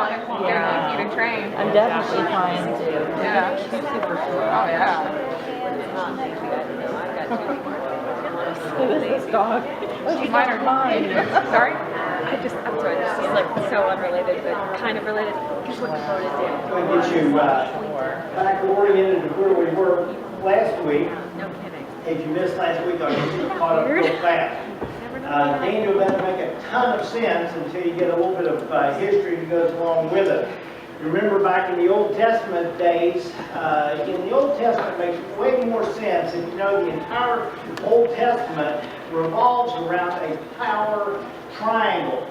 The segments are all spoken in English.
Yeah. Easy to train. I'm definitely trying to. Yeah. She's super short. Oh yeah. This dog. She's mine. Sorry? I'm sorry, this is like so unrelated, but kind of related. Just looking forward to it. I'm going to get you back oriented to where we were last week. No kidding. If you missed last week, I'll get you caught up real fast. Daniel doesn't make a ton of sense until you get a little bit of history that goes along with it. Remember back in the Old Testament days, in the Old Testament makes way more sense if you know the entire Old Testament revolves around a power triangle.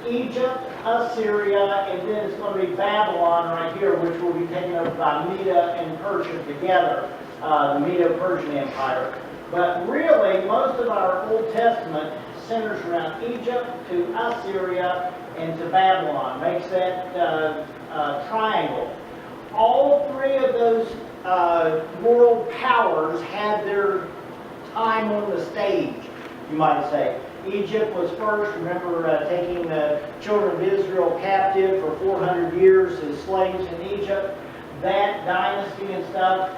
Egypt, Assyria, and then it's going to be Babylon right here, which will be taken over by Media and Persia together, the Medo-Persian Empire. But really, most of our Old Testament centers around Egypt to Assyria and to Babylon, makes that triangle. All three of those world powers had their time on the stage, you might say. Egypt was first, remember taking the children of Israel captive for 400 years as slaves in Egypt. That dynasty and stuff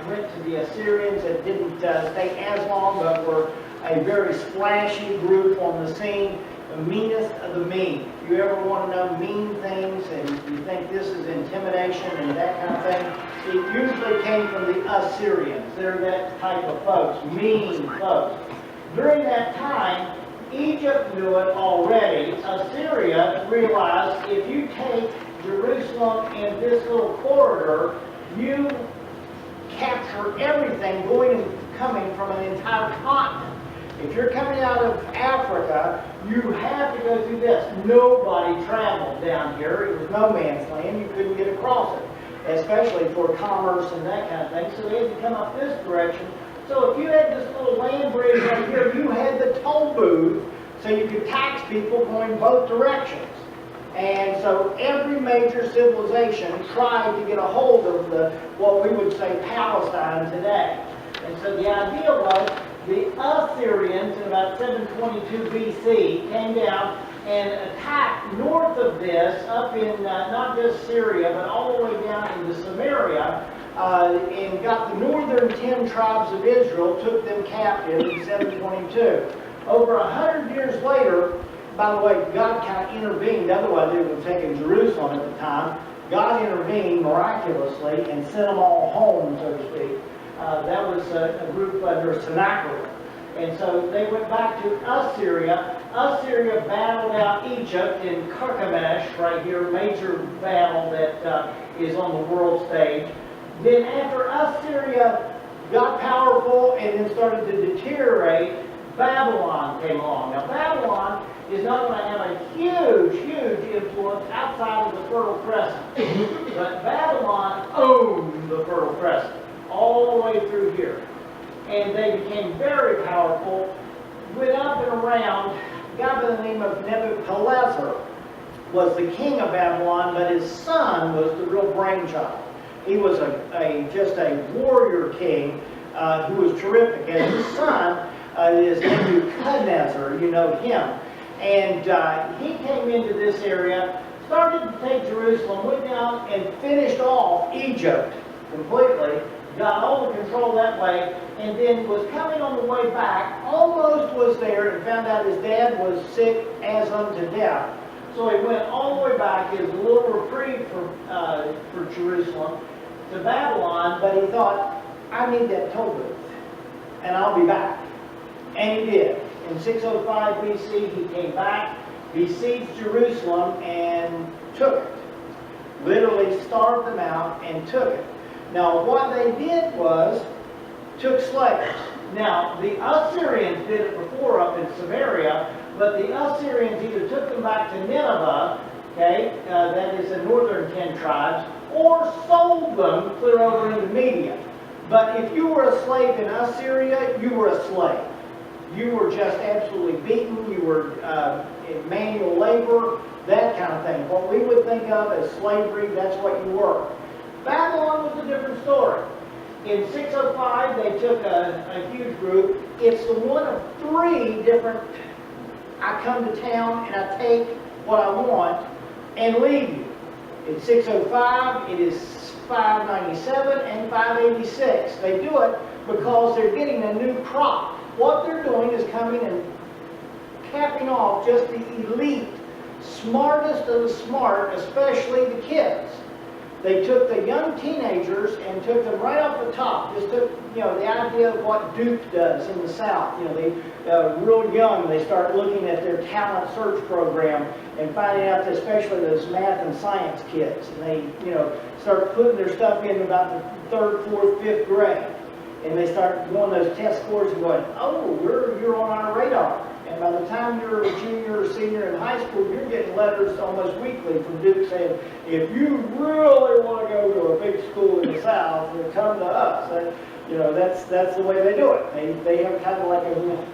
went to the Assyrians that didn't stay as long, but were a very splashy group on the scene, the meanest of the mean. If you ever want to know mean things and you think this is intimidation and that kind of thing, it usually came from the Assyrians. They're that type of folks, mean folks. During that time, Egypt knew it already. Assyria realized if you take Jerusalem in this little corridor, you capture everything going and coming from an entire continent. If you're coming out of Africa, you have to go through this. Nobody traveled down here. It was no man's land. You couldn't get across it, especially for commerce and that kind of thing. So they had to come up this direction. So if you had this little land bridge right here, you had the toll booth, so you could tax people going both directions. And so every major civilization tried to get a hold of what we would say Palestine today. And so the idea was the Assyrians in about 722 BC came down and attacked north of this, up in not just Syria, but all the way down into Samaria, and got the northern 10 tribes of Israel, took them captive in 722. Over 100 years later, by the way, God kind of intervened, otherwise they would have taken Jerusalem at the time. God intervened miraculously and sent them all home, so to speak. That was a group under Sennacherib. And so they went back to Assyria. Assyria battled out Egypt in Carchemish, right here, major battle that is on the world stage. Then after Assyria got powerful and then started to deteriorate, Babylon came along. Now Babylon is not going to have a huge, huge influence outside of the Fertile Crescent. But Babylon owned the Fertile Crescent all the way through here. And they became very powerful, went up and around. A guy by the name of Nebuchadnezzar was the king of Babylon, but his son was the real brainchild. He was just a warrior king who was terrific. And his son is Nebuchadnezzar, you know him. And he came into this area, started to take Jerusalem, went down and finished off Egypt completely, got all the control that way, and then was coming on the way back, almost was there, and found out his dad was sick as unto death. So he went all the way back, his little reprieve for Jerusalem, to Babylon, but he thought, I need that toll booth, and I'll be back. And he did. In 605 BC, he came back, besieged Jerusalem, and took it. Literally starved them out and took it. Now, what they did was, took slaves. Now, the Assyrians did it before up in Samaria, but the Assyrians either took them back to Nineveh, okay, that is the northern 10 tribes, or sold them clear over into Media. But if you were a slave in Assyria, you were a slave. You were just absolutely beaten. You were in manual labor, that kind of thing. What we would think of as slavery, that's what you were. Babylon was a different story. In 605, they took a huge group. It's the one of three different, I come to town and I take what I want, and leave you. It's 605, it is 597, and 586. They do it because they're getting a new crop. What they're doing is coming and capping off just the elite, smartest of the smart, especially the kids. They took the young teenagers and took them right off the top. Just took, the idea of what Duke does in the South. They real young, they start looking at their talent search program and finding out that especially those math and science kids. And they, start putting their stuff in about the 3rd, 4th, 5th grade. And they start going those test scores and going, oh, you're on our radar. And by the time you're a junior or senior in high school, you're getting letters almost weekly from Duke saying, if you really want to go to a big school in the South, then come to us. That's the way they do it. They have kind of like a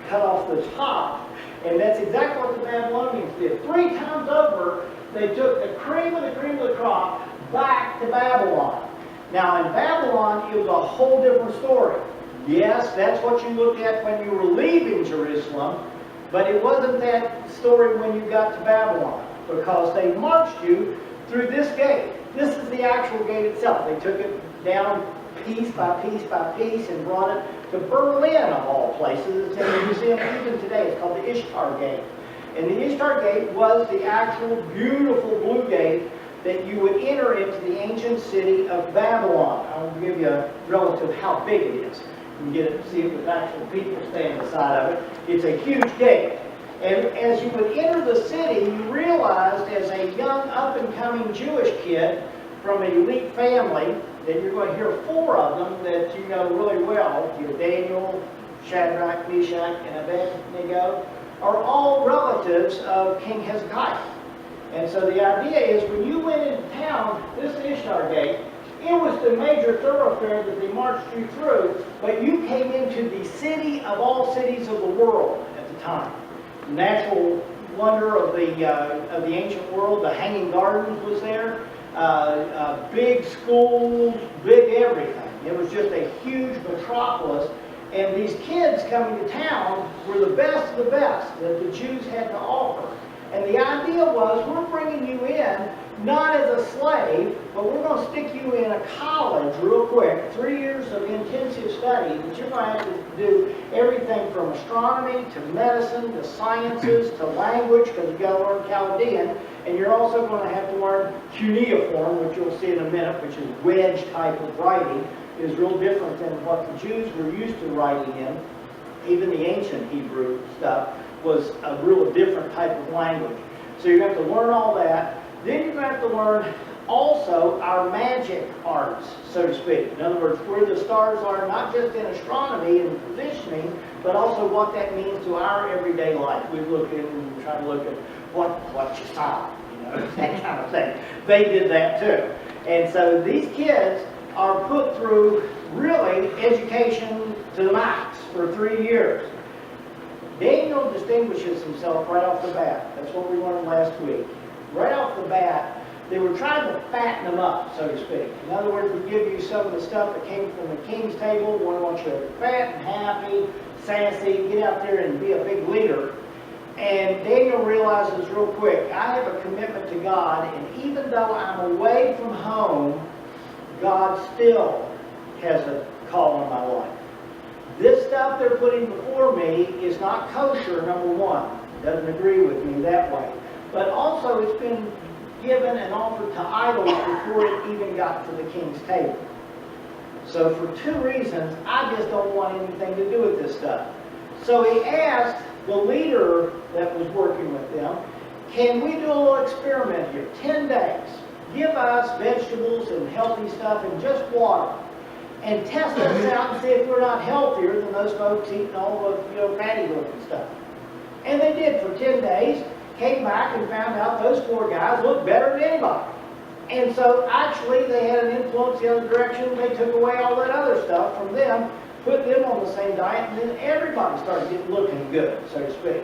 cut off the top. And that's exactly what the Babylonians did. 3 times over, they took the cream of the crop back to Babylon. Now in Babylon, it was a whole different story. Yes, that's what you looked at when you were leaving Jerusalem, but it wasn't that story when you got to Babylon, because they marched you through this gate. This is the actual gate itself. They took it down piece by piece by piece and brought it to Berlin, of all places. It's in the museum even today. It's called the Ishtar Gate. And the Ishtar Gate was the actual beautiful blue gate that you would enter into the ancient city of Babylon. I'll give you a relative how big it is. You can see it with actual people standing beside of it. It's a huge gate. And as you would enter the city, you realized as a young up-and-coming Jewish kid from an elite family, that you're going to hear 4 of them that you know really well. Daniel, Shadrach, Meshach, and Abednego are all relatives of King Hezekiah. And so the idea is when you went into town, this Ishtar Gate, it was the major thoroughfare that they marched you through, but you came into the city of all cities of the world at the time. The natural wonder of the ancient world, the Hanging Gardens was there, big schools, big everything. It was just a huge metropolis, and these kids coming to town were the best of the best that the Jews had to offer. And the idea was, we're bringing you in not as a slave, but we're going to stick you in a college real quick, 3 years of intensive study, but you're going to have to do everything from astronomy to medicine to sciences to language, because you've got to learn Chaldean, and you're also going to have to learn cuneiform, which you'll see in a minute, which is wedge type of writing. It is real different than what the Jews were used to writing in. Even the ancient Hebrew stuff was a real different type of language. So you're going to have to learn all that. Then you're going to have to learn also our magic arts, so to speak. In other words, where the stars are, not just in astronomy and positioning, but also what that means to our everyday life. We look at and we try to look at what you saw, that kind of thing. They did that too. And so these kids are put through really education to the max for 3 years. Daniel distinguishes himself right off the bat. That's what we learned last week. Right off the bat, they were trying to fatten them up, so to speak. In other words, we give you some of the stuff that came from the king's table. We want you to be fat and happy, sassy, get out there and be a big leader. And Daniel realizes real quick, I have a commitment to God, and even though I'm away from home, God still has a call on my life. This stuff they're putting before me is not kosher, number one. Doesn't agree with me that way. But also it's been given and offered to idols before it even got to the king's table. So for 2 reasons, I just don't want anything to do with this stuff. So he asked the leader that was working with them, can we do a little experiment here? 10 days. Give us vegetables and healthy stuff and just water. And test us out and see if we're not healthier than those folks eating all the fatty looking stuff. And they did for 10 days. Came back and found out those 4 guys looked better than anybody. And so actually they had an influence the other direction. They took away all that other stuff from them, put them on the same diet, and then everybody started looking good, so to speak.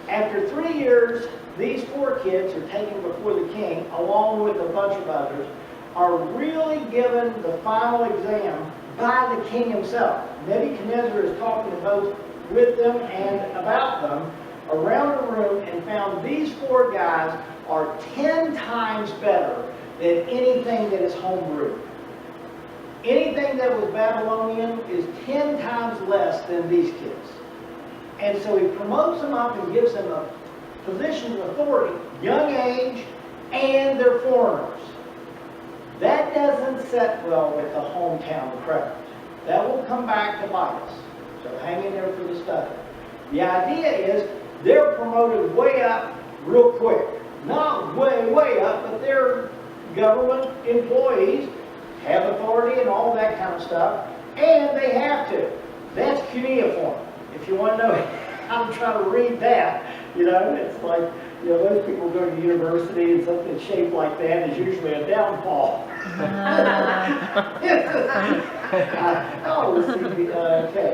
After 3 years, these 4 kids are taken before the king, along with a bunch of others, are really given the final exam by the king himself. Nebuchadnezzar is talking both with them and about them around the room and found these 4 guys are 10 times better than anything that is homebrewed. Anything that was Babylonian is 10 times less than these kids. And so he promotes them up and gives them a position of authority, young age, and they're foreigners. That doesn't set well with the hometown crowd. That will come back to bite us. So hang in there for the study. The idea is they're promoted way up real quick. Not way, way up, but they're government employees, have authority and all that kind of stuff, and they have to. That's cuneiform. If you want to know how to try to read that, you know, it's like, you know, those people go to university and something shaped like that is usually a downfall. Okay,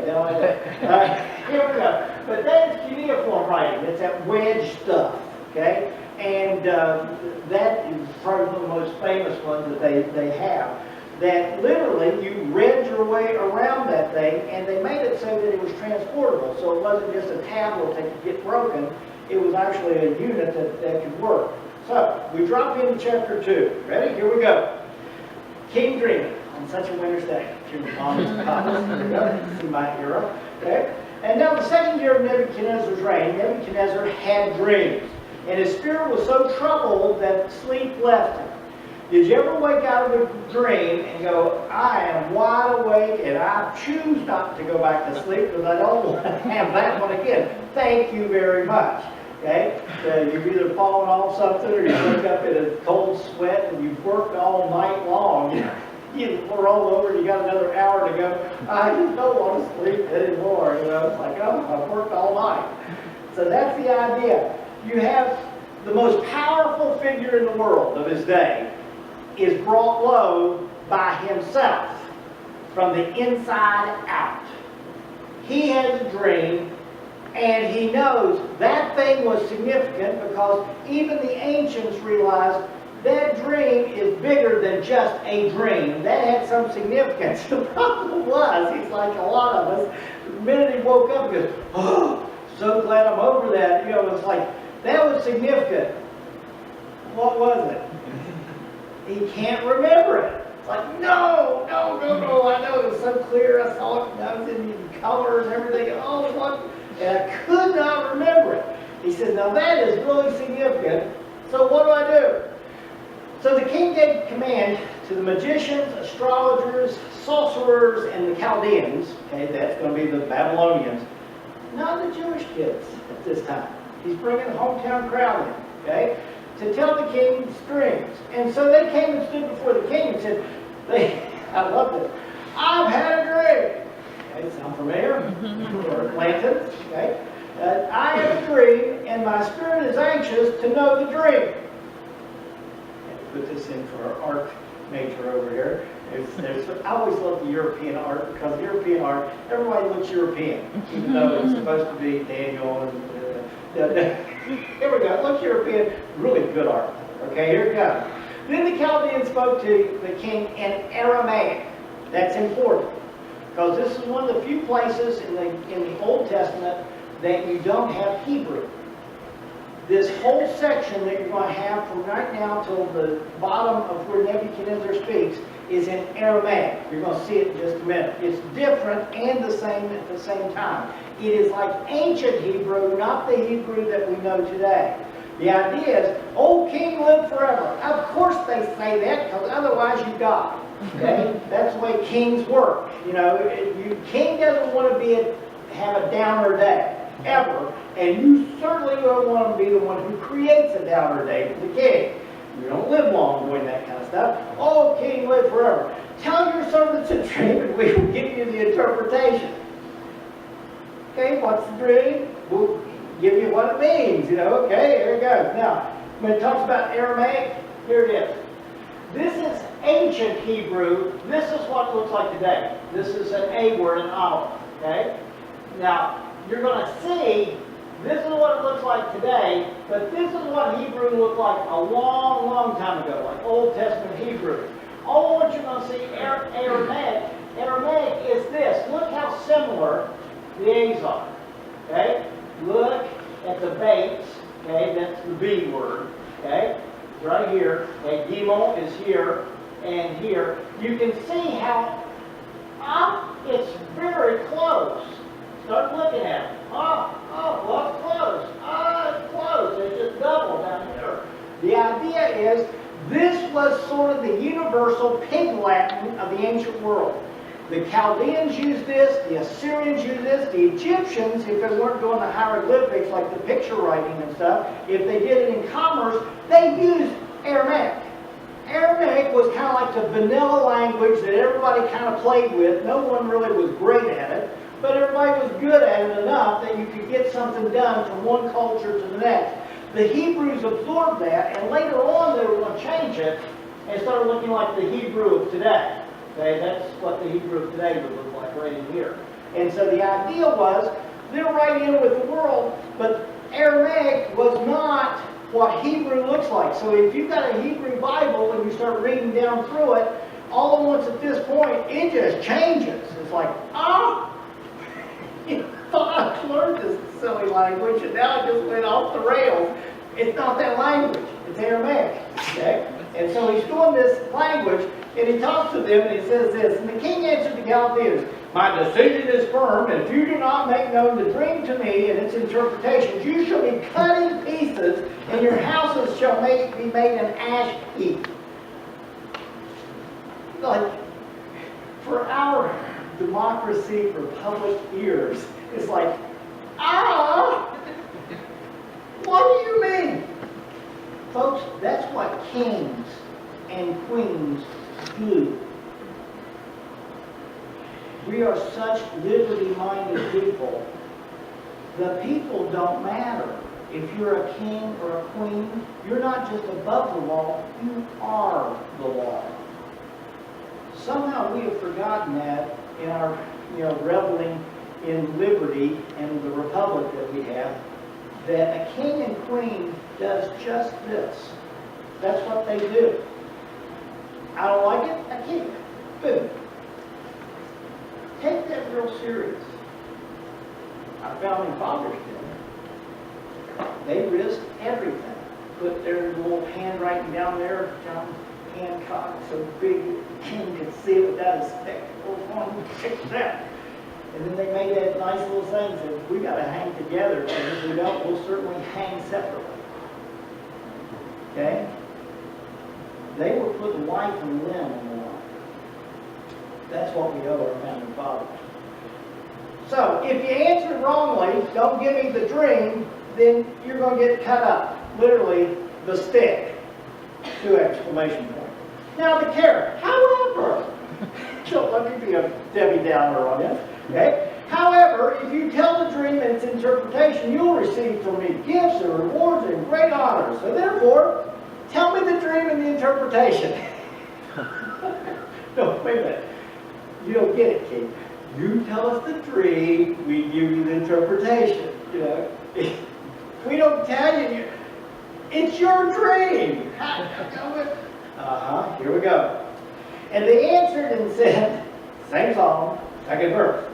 now I know. Here we go. But that's cuneiform writing. It's that wedge stuff, okay? And that is probably one of the most famous ones that they have. That literally you read your way around that thing, and they made it so that it was transportable. So it wasn't just a tablet that could get broken. It was actually a unit that could work. So we drop into chapter 2. Ready? Here we go. King dreaming on such a winter's day. Here we go. This is my era. Okay? And now the second year of Nebuchadnezzar's reign, Nebuchadnezzar had dreams. And his spirit was so troubled that sleep left him. Did you ever wake out of a dream and go, I am wide awake and I choose not to go back to sleep because I don't want to have that one again? Thank you very much. Okay? You've either fallen off something or you wake up in a cold sweat and you've worked all night long. You roll over and you got another hour to go. I just don't want to sleep anymore. You know, it's like, oh, I've worked all night. So that's the idea. You have the most powerful figure in the world of his day is brought low by himself from the inside out. He has a dream and he knows that thing was significant because even the ancients realized that dream is bigger than just a dream. That had some significance. The problem was, he's like a lot of us, the minute he woke up, he goes, oh, so glad I'm over that. You know, it's like, that was significant. What was it? He can't remember it. It's like, no, I know it was so clear. I saw it, I was in colors and everything. Oh, what? And I could not remember it. He says, now that is really significant. So what do I do? So the king gave command to the magicians, astrologers, sorcerers, and the Chaldeans. Okay, that's going to be the Babylonians. Not the Jewish kids at this time. He's bringing the hometown crowd in. Okay? To tell the king's dreams. And so they came and stood before the king and said, I love this, I've had a dream. Okay, sound familiar? Or Atlantans, okay? I have a dream, and my spirit is anxious to know the dream. Okay, put this in for our art major over here. I always love the European art, because European art, everybody looks European, even though it's supposed to be Daniel and here we go. It looks European. Really good art. Okay, here it goes. Then the Chaldeans spoke to the king in Aramaic. That's important, because this is one of the few places in the Old Testament that you don't have Hebrew. This whole section that you're going to have from right now till the bottom of where Nebuchadnezzar speaks is in Aramaic. You're going to see it in just a minute. It's different and the same at the same time. It is like ancient Hebrew, not the Hebrew that we know today. The idea is, oh, king live forever. Of course they say that, because otherwise you die. Okay? That's the way kings work. You know, king doesn't want to have a downer day, ever. And you certainly don't want to be the one who creates a downer day for the king. You don't live long doing that kind of stuff. Oh, king, live forever. Tell your servants a dream and we will give you the interpretation. Okay, what's the dream? We'll give you what it means, you know. Okay, here it goes. Now, when it talks about Aramaic, here it is. This is ancient Hebrew. This is what it looks like today. This is an A word, an aleph. Okay? Now, you're going to see, this is what it looks like today, but this is what Hebrew looked like a long, long time ago, like Old Testament Hebrew. Oh, what you're going to see, Aramaic. Aramaic is this. Look how similar the A's are. Okay? Look at the baits. Okay? That's the B word. okay? It's right here. Okay, Gimel is here and here. You can see how it's very close. Start looking at it. Well, it's close. It's close. It's just double down here. The idea is this was sort of the universal Pig Latin of the ancient world. The Chaldeans used this, the Assyrians used this, the Egyptians, if they weren't doing the hieroglyphics like the picture writing and stuff, if they did it in commerce, they used Aramaic. Aramaic was kind of like the vanilla language that everybody kind of played with. No one really was great at it, but everybody was good at it enough that you could get something done from one culture to the next. The Hebrews absorbed that, and later on they were going to change it and start looking like the Hebrew of today. Okay, that's what the Hebrew of today would look like right in here. And so the idea was, they're right in with the world, but Aramaic was not what Hebrew looks like. So if you've got a Hebrew Bible and you start reading down through it, all at once at this point, it just changes. It's like, you thought I learned this silly language, and now it just went off the rails. It's not that language. It's Aramaic. Okay? And so he's doing this language, and he talks to them, and he says this, and the king answered the Chaldeans, my decision is firm, and if you do not make known the dream to me and its interpretations, you shall be cut in pieces, and your houses shall be made an ash heap. Like, for our democracy, republic ears, it's like, what do you mean? Folks, that's what kings and queens do. We are such liberty-minded people. The people don't matter. If you're a king or a queen, you're not just above the law, you are the law. Somehow we have forgotten that in our, reveling in liberty and the republic that we have, that a king and queen does just this. That's what they do. I don't like it, I keep it. Boom. Take that real serious. Our founding fathers did. They risked everything. Put their little handwriting down there, John Hancock, so big the king could see it without his spectacles on. Check that. And then they made that nice little thing that said, we got to hang together, and if we don't, we'll certainly hang separately. Okay? They were putting life and limb on the line. That's what we owe our founding fathers. So, if you answer wrongly, don't give me the dream, then you're going to get cut up. Literally, the stick. 2 exclamation points. Now the carrot. However, don't let me be a Debbie Downer on you. Okay? However, if you tell the dream and its interpretation, you'll receive from me gifts and rewards and great honors. So therefore, tell me the dream and the interpretation. No, wait a minute. You don't get it, King. You tell us the dream, we give you the interpretation. If we don't tell you, it's your dream. Here we go. And they answered and said, same song, second verse.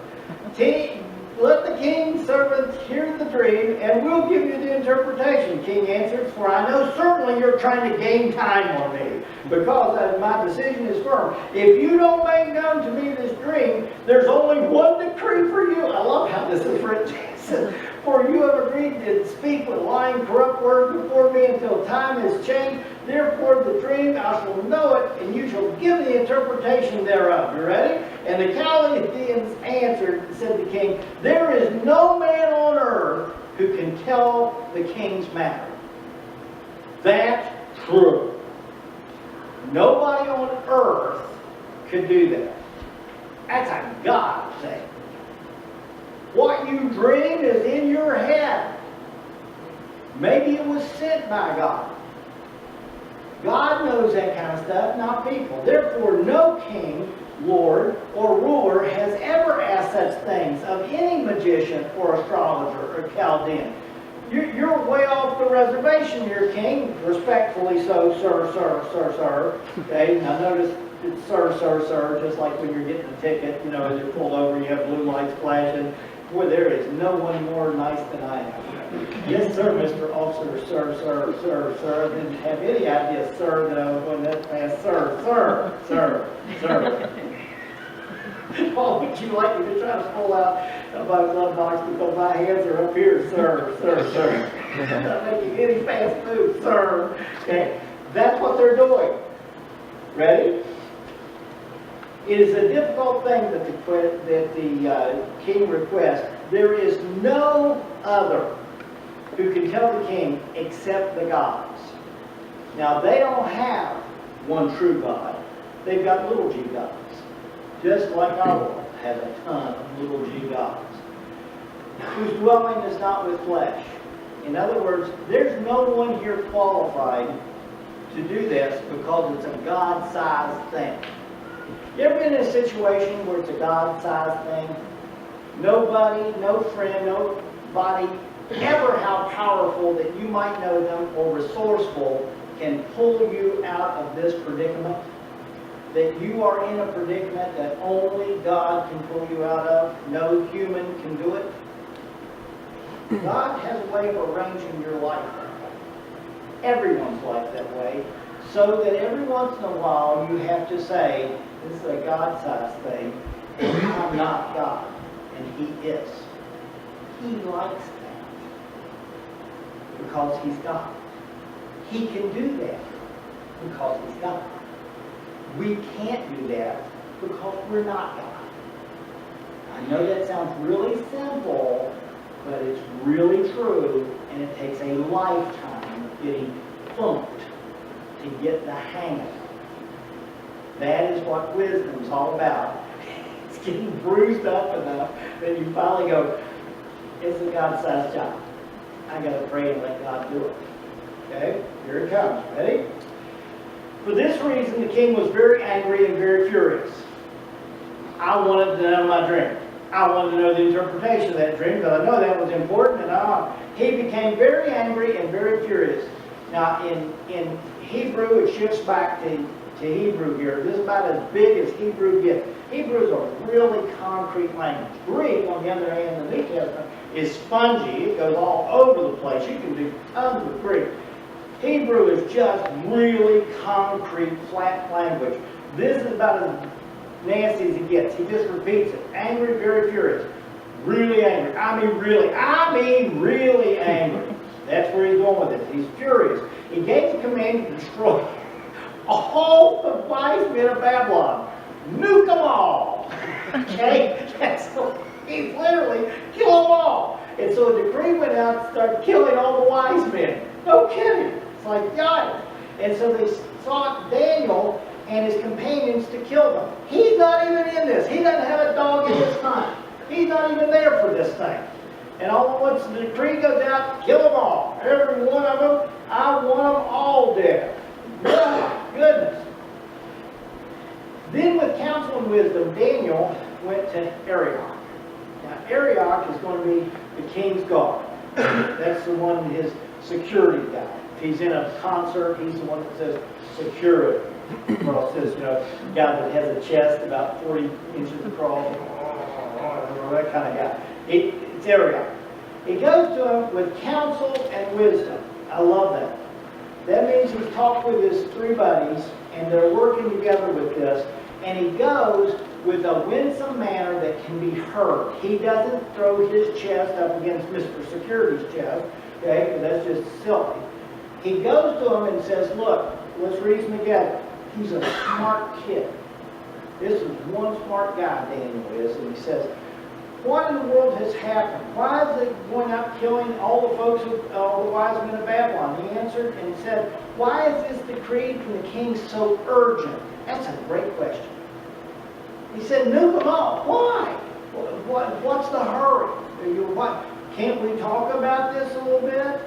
Let the king's servant hear the dream, and we'll give you the interpretation. King answered, for I know certainly you're trying to gain time on me, because my decision is firm. If you don't make known to me this dream, there's only one decree for you. I love how this is written. For you have agreed to speak with lying, corrupt words before me until time is changed. Therefore the dream, I shall know it, and you shall give the interpretation thereof. You ready? And the Chaldeans answered and said to the king, there is no man on earth who can tell the king's matter. That's true. Nobody on earth could do that. That's a God thing. What you dream is in your head. Maybe it was sent by God. God knows that kind of stuff, not people. Therefore, no king, lord, or ruler has ever asked such things of any magician or astrologer or Chaldean. You're way off the reservation here, king. Respectfully so, sir. Okay, now notice it's sir, just like when you're getting a ticket, as you pull over, you have blue lights flashing. Boy, there is no one more nice than I am. Yes, sir, Mr. Officer, sir. I didn't have any idea, sir, that I was going that fast. Sir. Oh, would you like me to try to pull out my glove box because my hands are up here, sir. I'm not making any fast moves, sir. Okay, that's what they're doing. Ready? It is a difficult thing that the king requests. There is no other who can tell the king except the gods. Now, they don't have one true God. They've got little g gods. Just like our world has a ton of little g gods, whose dwelling is not with flesh. In other words, there's no one here qualified to do this because it's a God-sized thing. You ever been in a situation where it's a God-sized thing? Nobody, no friend, nobody, ever how powerful that you might know them or resourceful can pull you out of this predicament? That you are in a predicament that only God can pull you out of? No human can do it? God has a way of arranging your life that way. Everyone's life that way. So that every once in a while you have to say, this is a God-sized thing, and I'm not God. And He is. He likes that. Because He's God. He can do that because He's God. We can't do that because we're not God. I know that sounds really simple, but it's really true, and it takes a lifetime of getting funked to get the hang of it. That is what wisdom is all about. It's getting bruised up enough that you finally go, it's a God-sized job. I got to pray and let God do it. Okay? Here it comes. Ready? For this reason, the king was very angry and very furious. I wanted to know my dream. I wanted to know the interpretation of that dream because I know that was important. And he became very angry and very furious. Now, in Hebrew, it shifts back to Hebrew here. This is about as big as Hebrew gets. Hebrew is a really concrete language. Greek, on the other hand, in the New Testament, is spongy. It goes all over the place. You can do tons with Greek. Hebrew is just really concrete, flat language. This is about as nasty as it gets. He just repeats it. Angry, very furious. Really angry. I mean really angry. That's where he's going with it. He's furious. He gave the command to destroy all the wise men of Babylon. Nuke them all. Okay? He's literally kill them all. And so a decree went out to start killing all the wise men. No kidding. It's like, yikes. And so they sought Daniel and his companions to kill them. He's not even in this. He doesn't have a dog in this hunt. He's not even there for this thing. And all once the decree goes out, kill them all. Every one of them, I want them all dead. My goodness. Then with counsel and wisdom, Daniel went to Arioch. Now Arioch is going to be the king's guard. That's the one, his security guy. If he's in a concert, he's the one that says security. Well, it says, guy that has a chest about 40 inches across, that kind of guy. It's Arioch. He goes to him with counsel and wisdom. I love that. That means he's talked with his three buddies, and they're working together with this, and he goes with a winsome manner that can be heard. He doesn't throw his chest up against Mr. Security's chest, okay, because that's just silly. He goes to him and says, look, let's reason together. He's a smart kid. This is one smart guy, Daniel is, and he says, what in the world has happened? Why is it going out killing all the folks, all the wise men of Babylon? He answered and said, why is this decree from the king so urgent? That's a great question. He said, nuke them all. Why? What's the hurry? Can't we talk about this a little bit?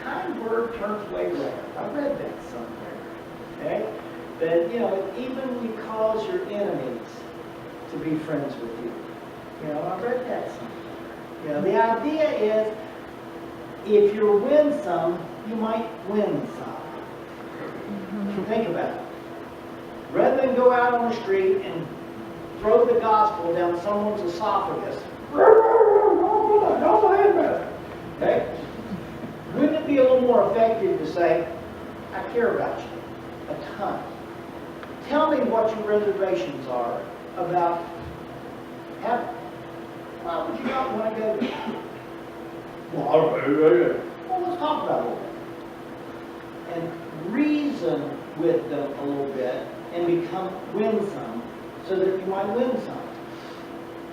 Kind word turns way round. I read that somewhere. Okay? That, it evenly calls your enemies to be friends with you. I read that somewhere. The idea is, if you're winsome, you might win some. Think about it. Rather than go out on the street and throw the gospel down someone's esophagus, no, go ahead, brother. Okay? Wouldn't it be a little more effective to say, I care about you a ton. Tell me what your reservations are about heaven. Why would you not want to go there? Well, let's talk about it a little bit. And reason with them a little bit and become winsome so that you might win some.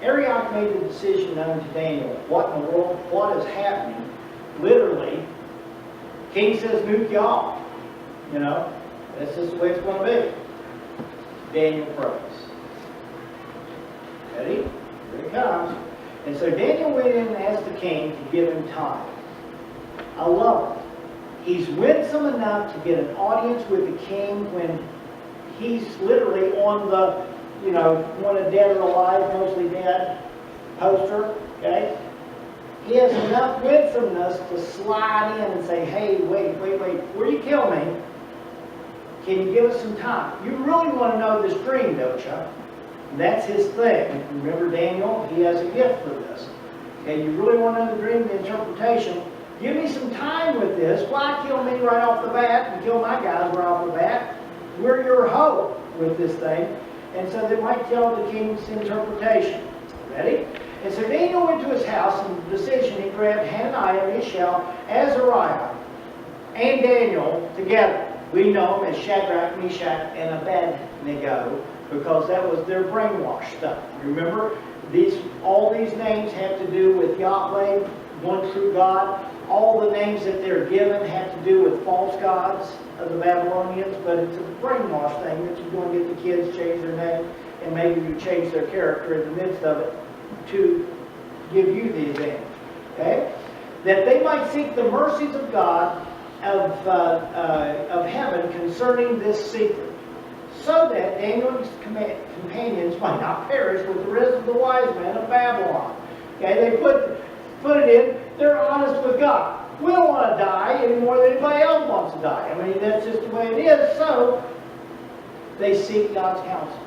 Arioch made the decision known to Daniel. What in the world? What is happening? Literally, king says, nuke y'all. You know, that's just the way it's going to be. Daniel prays. Ready? Here it comes. And so Daniel went in and asked the king to give him time. I love it. He's winsome enough to get an audience with the king when he's literally on the, you know, one of dead or alive, mostly dead poster, okay? He has enough winsomeness to slide in and say, hey, wait, before you kill me, can you give us some time? You really want to know this dream, don't you? And that's his thing. Remember Daniel? He has a gift for this. Okay, you really want to know the dream, the interpretation. Give me some time with this. Why kill me right off the bat and kill my guys right off the bat? We're your hope with this thing. And so they might tell the king's interpretation. Ready? And so Daniel went to his house, and the decision, he grabbed Hananiah, Mishael, Azariah, and Daniel together. We know them as Shadrach, Meshach, and Abednego because that was their brainwash stuff. Remember, all these names have to do with Yahweh, one true God. All the names that they're given have to do with false gods of the Babylonians, but it's a brainwash thing that you're going to get the kids change their name, and maybe you change their character in the midst of it to give you the advantage. Okay? That they might seek the mercies of God of heaven concerning this secret, so that Daniel's companions might not perish with the rest of the wise men of Babylon. Okay, they put it in, they're honest with God. We don't want to die any more than anybody else wants to die. I mean, that's just the way it is. So, they seek God's counsel.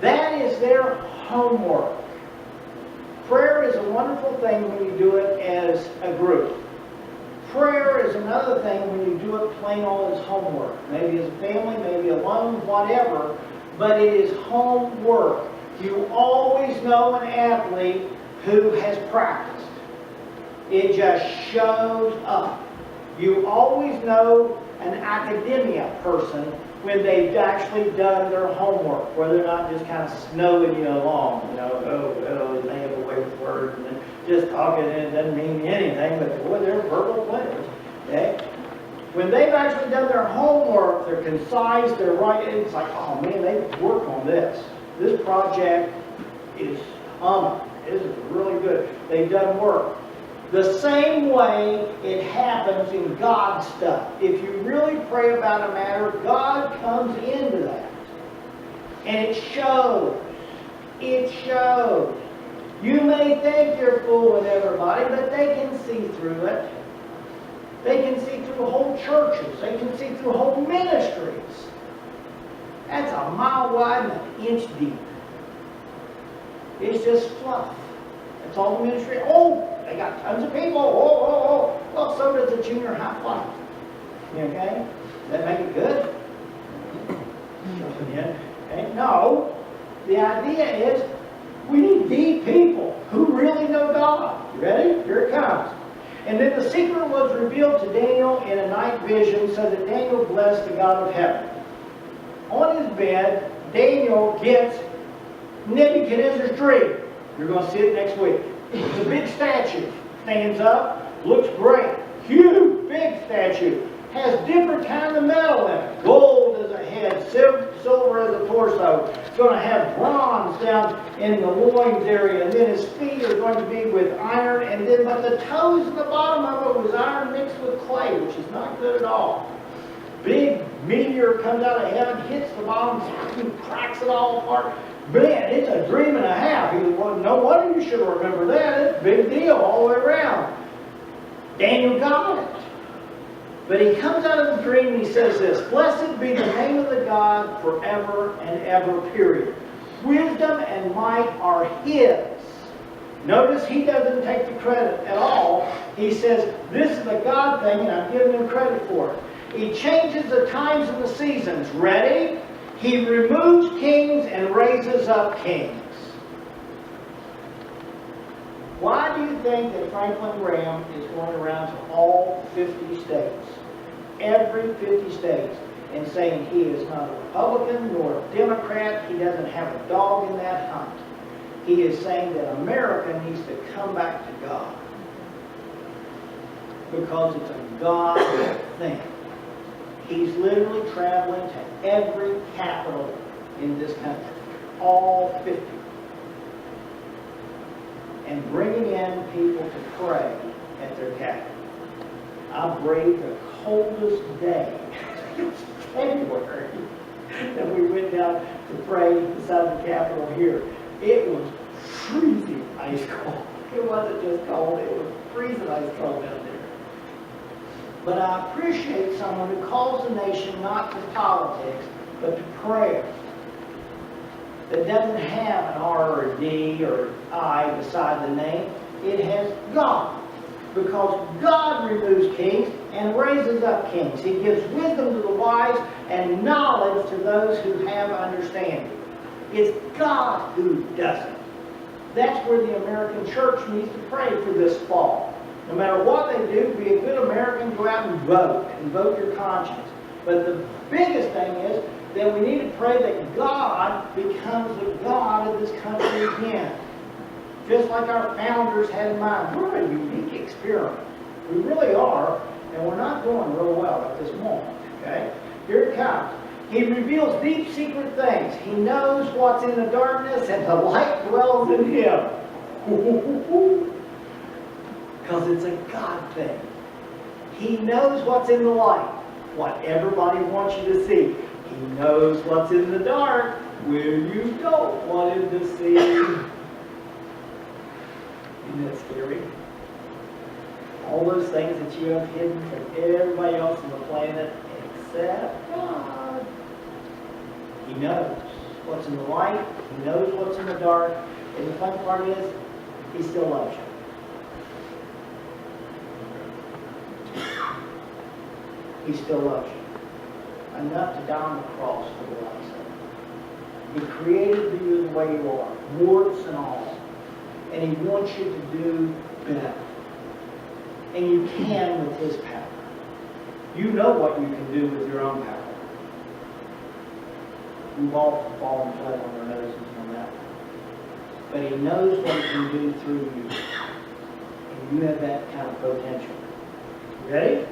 That is their homework. Prayer is a wonderful thing when you do it as a group. Prayer is another thing when you do it plain old as homework. Maybe as a family, maybe alone, whatever. But it is homework. You always know an athlete who has practiced. It just shows up. You always know an academia person when they've actually done their homework, where they're not just kind of snowing you along, you know, they have a way with words, and just talking, and it doesn't mean anything, but boy, they're verbal players. Okay? When they've actually done their homework, they're concise, they're right, it's like, oh man, they've worked on this. This project is humming. This is really good. They've done work. The same way it happens in God's stuff. If you really pray about a matter, God comes into that. And it shows. It shows. You may think you're fooling everybody, but they can see through it. They can see through whole churches. They can see through whole ministries. That's a mile wide and an inch deep. It's just fluff. That's all the ministry. Oh, they got tons of people. Oh. Well, so does the junior high flight. Okay? Does that make it good? Okay? No. The idea is we need the people who really know God. You ready? Here it comes. And then the secret was revealed to Daniel in a night vision, so that Daniel blessed the God of heaven. On his bed, Daniel gets Nebuchadnezzar's dream. You're going to see it next week. It's a big statue. Stands up, looks great. Huge, big statue. Has different kinds of metal in it. Gold as a head, silver as a torso. It's going to have bronze down in the loins area, and then his feet are going to be with iron, and then but the toes and the bottom of it was iron mixed with clay, which is not good at all. Big meteor comes out of heaven, hits the bottom, and cracks it all apart. Man, it's a dream and a half. He was, well, no wonder you should remember that. It's a big deal all the way around. Daniel got it. But he comes out of the dream and he says this, blessed be the name of the God forever and ever, period. Wisdom and might are his. Notice he doesn't take the credit at all. He says, this is a God thing and I'm giving him credit for it. He changes the times and the seasons. Ready? He removes kings and raises up kings. Why do you think that Franklin Graham is going around to all 50 states, every 50 states, and saying he is not a Republican nor a Democrat, he doesn't have a dog in that hunt? He is saying that America needs to come back to God. Because it's a God thing. He's literally traveling to every capital in this country, all 50. And bringing in people to pray at their capital. I braved the coldest day, February, that we went down to pray beside the Capitol here. It was freezing ice cold. It wasn't just cold, it was freezing ice cold down there. But I appreciate someone who calls the nation not to politics, but to prayer. That doesn't have an R or a D or an I beside the name. It has God. Because God removes kings and raises up kings. He gives wisdom to the wise and knowledge to those who have understanding. It's God who does it. That's where the American church needs to pray for this fall. No matter what they do, be a good American, go out and vote your conscience. But the biggest thing is that we need to pray that God becomes the God of this country again. Just like our founders had in mind. We're a unique experiment. We really are, and we're not doing real well at this moment. Okay? Here it comes. He reveals deep secret things. He knows what's in the darkness, and the light dwells in him. Because it's a God thing. He knows what's in the light, what everybody wants you to see. He knows what's in the dark, where you don't want him to see. Isn't that scary? All those things that you have hidden from everybody else on the planet except God. He knows what's in the light. He knows what's in the dark. And the fun part is, he still loves you. He still loves you. Enough to die on the cross for the love sake. He created you the way you are, warts and all. And he wants you to do better. And you can with his power. You know what you can do with your own power. We've all fallen flat on our noses on that one. But he knows what he can do through you. And you have that kind of potential. Ready?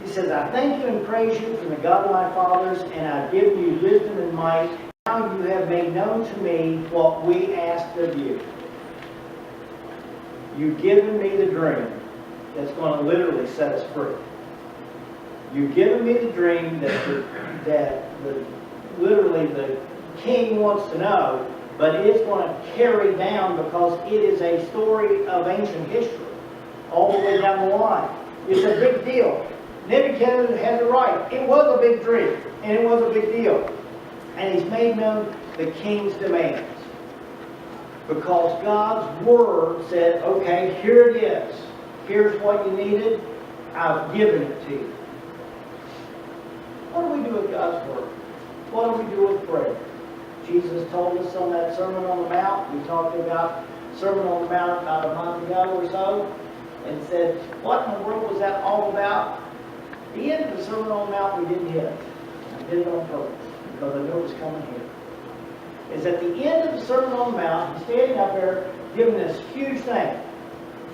He says, I thank you and praise you from the God of my fathers, and I've given you wisdom and might. Now you have made known to me what we asked of you. You've given me the dream that's going to literally set us free. You've given me the dream that literally the king wants to know, but it's going to carry down because it is a story of ancient history all the way down the line. It's a big deal. Nebuchadnezzar had the right. It was a big dream, and it was a big deal. And he's made known the king's demands. Because God's word said, okay, here it is. Here's what you needed. I've given it to you. What do we do with God's word? What do we do with prayer? Jesus told us on that Sermon on the Mount. We talked about Sermon on the Mount about a month ago or so. And said, what in the world was that all about? The end of the Sermon on the Mount we didn't hit. I did it on purpose because I knew it was coming here. Is at the end of the Sermon on the Mount, he's standing up there giving this huge thing.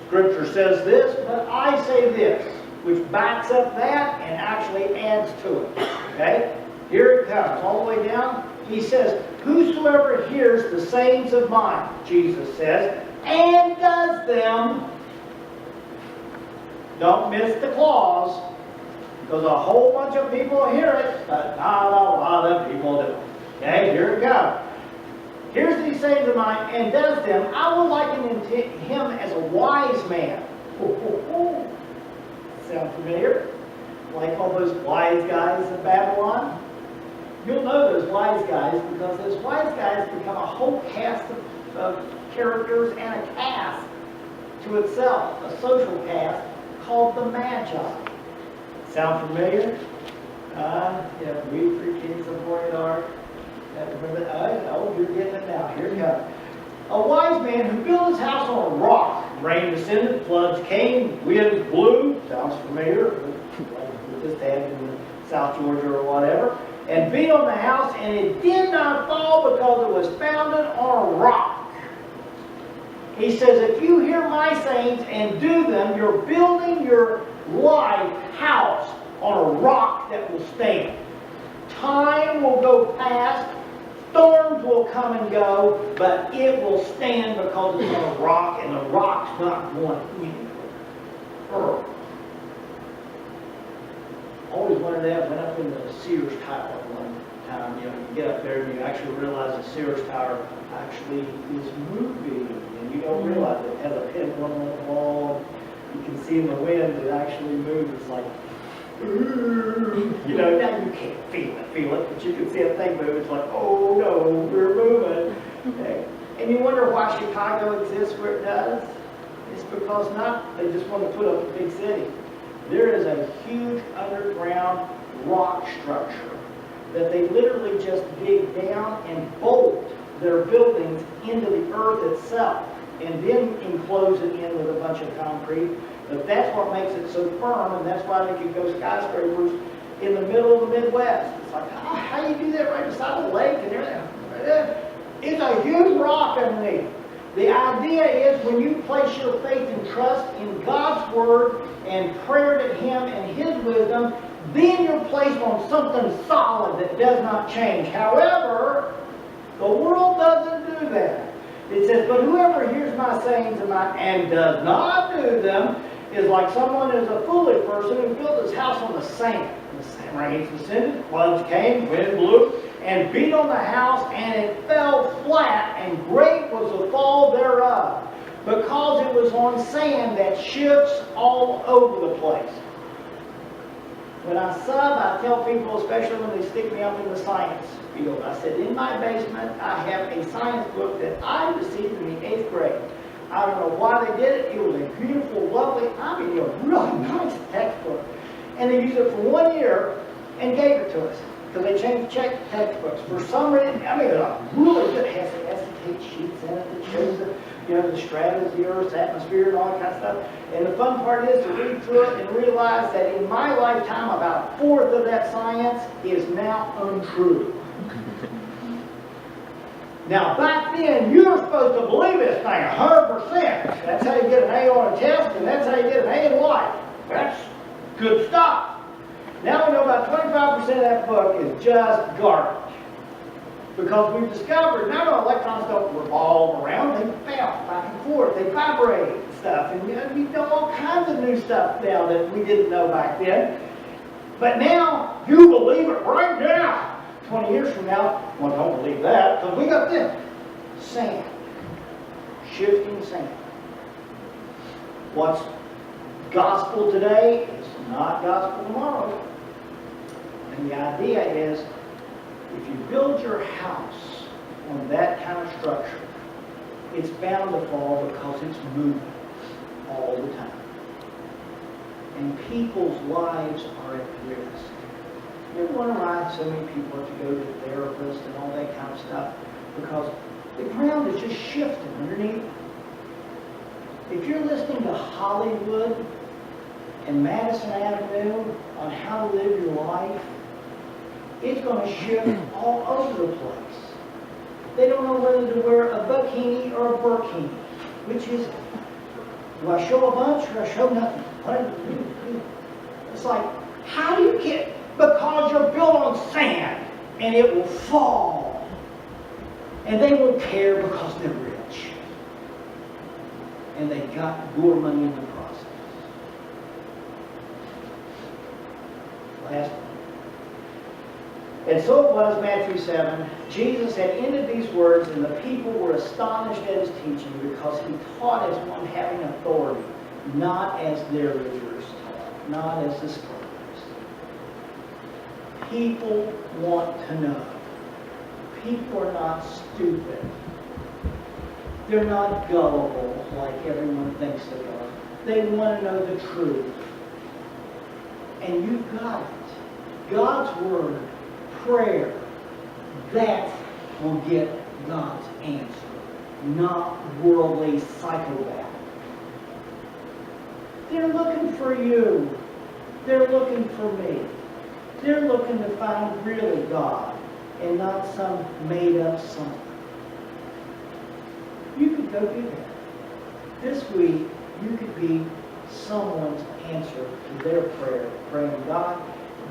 Scripture says this, but I say this, which backs up that and actually adds to it. Okay? Here it comes, all the way down. He says, whosoever hears the sayings of mine, Jesus says, and does them, don't miss the clause, because a whole bunch of people hear it, but not a lot of people do. Okay, here it goes. Here's these sayings of mine, and does them. I will liken him as a wise man. Sound familiar? Like all those wise guys in Babylon? You'll know those wise guys because those wise guys become a whole cast of characters and a caste to itself, a social caste called the Magi. Sound familiar? Yeah, we three kings of Mordor. Oh, you're getting it now. Here it comes. A wise man who built his house on a rock. Rain descended, floods came, winds blew. Sounds familiar? We just had in South Georgia or whatever. And beat on the house, and it did not fall because it was founded on a rock. He says, if you hear my sayings and do them, you're building your life house on a rock that will stand. Time will go past, storms will come and go, but it will stand because it's on a rock, and the rock's not going anywhere. Always wondered that. Went up in the Sears Tower one time. You get up there and you actually realize the Sears Tower actually is moving, and you don't realize it has a pendulum on the wall. You can see in the wind it actually moves. It's like, now you can't feel it, but you can see a thing move. It's like, oh no, we're moving. Okay. And you wonder why Chicago exists where it does? It's because they just want to put up a big city. There is a huge underground rock structure that they literally just dig down and bolt their buildings into the earth itself and then enclose it in with a bunch of concrete. But that's what makes it so firm, and that's why they can go skyscrapers in the middle of the Midwest. It's like, how do you do that right beside the lake and everything? It's a huge rock underneath. The idea is when you place your faith and trust in God's Word and prayer to Him and His wisdom, then you're placed on something solid that does not change. However, the world doesn't do that. It says, but whoever hears my sayings and does not do them is like someone who's a foolish person who built his house on the sand. And the sand rains descended, floods came, wind blew, and beat on the house, and it fell flat, and great was the fall thereof, because it was on sand that shifts all over the place. When I sub, I tell people, especially when they stick me up in the science field, I said, in my basement, I have a science book that I received in the 8th grade. I don't know why they did it. It was a beautiful, lovely, a really nice textbook. And they used it for 1 year and gave it to us. Because they changed textbooks. For some reason, it's really good. It has the acetate sheets in it that shows the stratas, the Earth's atmosphere, and all that kind of stuff. And the fun part is to read through it and realize that in my lifetime, about 1/4 of that science is now untrue. Now, back then, you were supposed to believe this thing 100%. That's how you get an A on a test, and that's how you get an A in life. That's good stuff. Now we know about 25% of that book is just garbage. Because we've discovered not only electrons don't revolve around, they bounce back and forth, they vibrate and stuff. And we know all kinds of new stuff now that we didn't know back then. But now, you believe it right now. 20 years from now, well, don't believe that, because we got this. Sand. Shifting sand. What's gospel today is not gospel tomorrow. And the idea is, if you build your house on that kind of structure, it's bound to fall because it's moving all the time. And people's lives are at risk. You wonder why so many people have to go to therapists and all that kind of stuff? Because the ground is just shifting underneath. If you're listening to Hollywood and Madison Avenue on how to live your life, it's going to shift all over the place. They don't know whether to wear a bikini or a burkini. Which is, do I show a bunch or I show nothing? It's like, how do you get, because you're built on sand and it will fall. And they won't care because they're rich. And they got more money in the process. Last one. And so it was, Matthew 7, Jesus had ended these words, and the people were astonished at his teaching, because he taught as one having authority, not as their leaders taught, not as the scribes. People want to know. People are not stupid. They're not gullible like everyone thinks they are. They want to know the truth. And you've got it. God's Word, prayer, that will get God's answer, not worldly psychopath. They're looking for you. They're looking for me. They're looking to find really God and not some made-up something. You could go do that. This week, you could be someone's answer to their prayer, praying, God,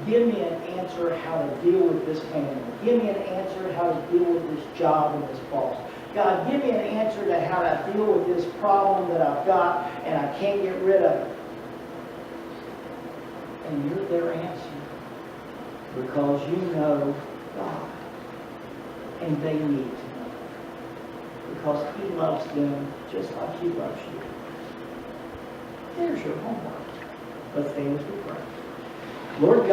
give me an answer how to deal with this family. Give me an answer how to deal with this job and this boss. God, give me an answer to how to deal with this problem that I've got and I can't get rid of it. And you're their answer because you know God and they need to know because He loves them just like He loves you. There's your homework. Let's stand as we pray. Lord God,